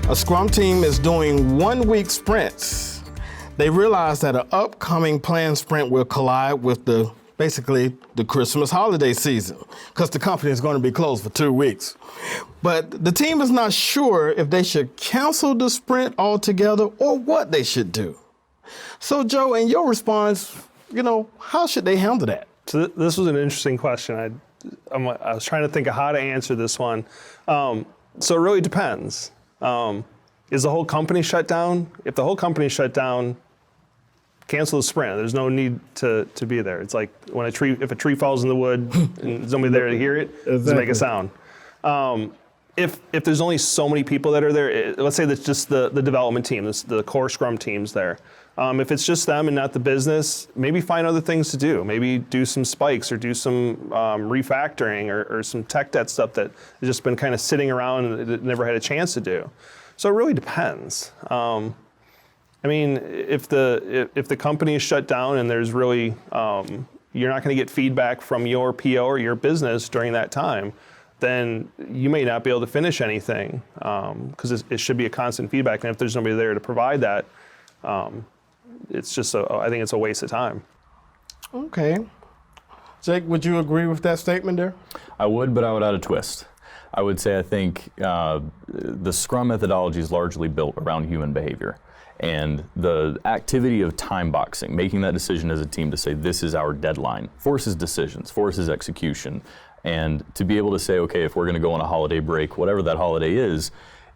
a Scrum team is doing 1 week sprints, they realize that an upcoming planned sprint will collide with basically the Christmas holiday season, because the company is going to be closed for 2 weeks. But the team is not sure if they should cancel the sprint altogether or what they should do. So Joe, in your response, how should they handle that? So this was an interesting question. I was trying to think of how to answer this one. So it really depends. Is the whole company shut down? If the whole company is shut down, cancel the sprint. There's no need to be there. It's like when if a tree falls in the wood and there's nobody there to hear it, it doesn't make a sound. If there's only so many people that are there, let's say that's just the development team, the core Scrum teams there. If it's just them and not the business, maybe find other things to do. Maybe do some spikes or do some refactoring or some tech debt stuff that has just been kind of sitting around and never had a chance to do. So it really depends. If the company is shut down and there's really, you're not going to get feedback from your PO or your business during that time, then you may not be able to finish anything because it should be a constant feedback. And if there's nobody there to provide that, it's just, I think it's a waste of time. Okay. Jake, would you agree with that statement there? I would, but I would add a twist. I would say I think the Scrum methodology is largely built around human behavior. And the activity of time boxing, making that decision as a team to say this is our deadline, forces decisions, forces execution. And to be able to say, okay, if we're going to go on a holiday break, whatever that holiday is,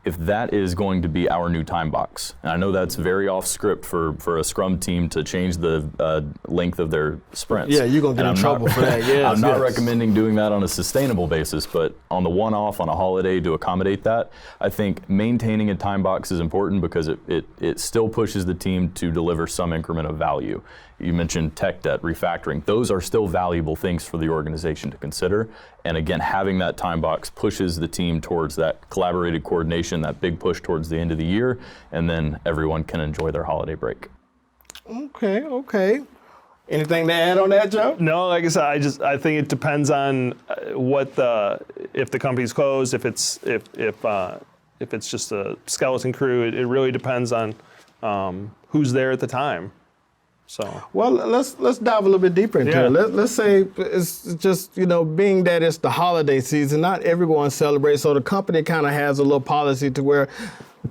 if that is going to be our new time box. And I know that's very off script for a Scrum team to change the length of their sprints. Yeah, you're going to get in trouble for that. Yes, I'm not recommending doing that on a sustainable basis, but on the one-off, on a holiday to accommodate that, I think maintaining a time box is important because it still pushes the team to deliver some increment of value. You mentioned tech debt, refactoring. Those are still valuable things for the organization to consider. And again, having that time box pushes the team towards that collaborated coordination, that big push towards the end of the year, and then everyone can enjoy their holiday break. Okay. Anything to add on that, Joe? No, like I said, I think it depends on if the company's closed, if it's just a skeleton crew. It really depends on who's there at the time. So. Well, let's dive a little bit deeper into it. Let's say it's just, being that it's the holiday season, not everyone celebrates, so the company kind of has a little policy to where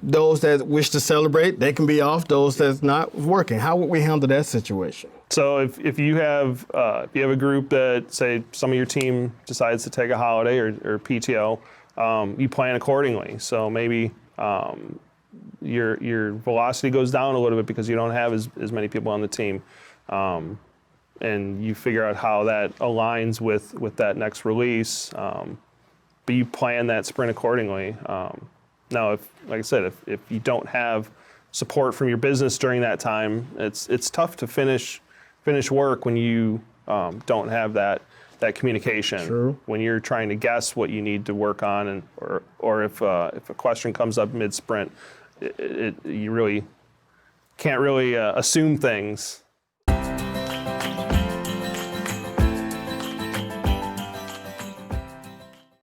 those that wish to celebrate, they can be off, those that's not working. How would we handle that situation? So if you have a group that, say, some of your team decides to take a holiday or PTO, you plan accordingly. So maybe your velocity goes down a little bit because you don't have as many people on the team, and you figure out how that aligns with that next release, but you plan that sprint accordingly. Now, like I said, if you don't have support from your business during that time, it's tough to finish work when you don't have that communication. True. When you're trying to guess what you need to work on, or if a question comes up mid-sprint, you really can't assume things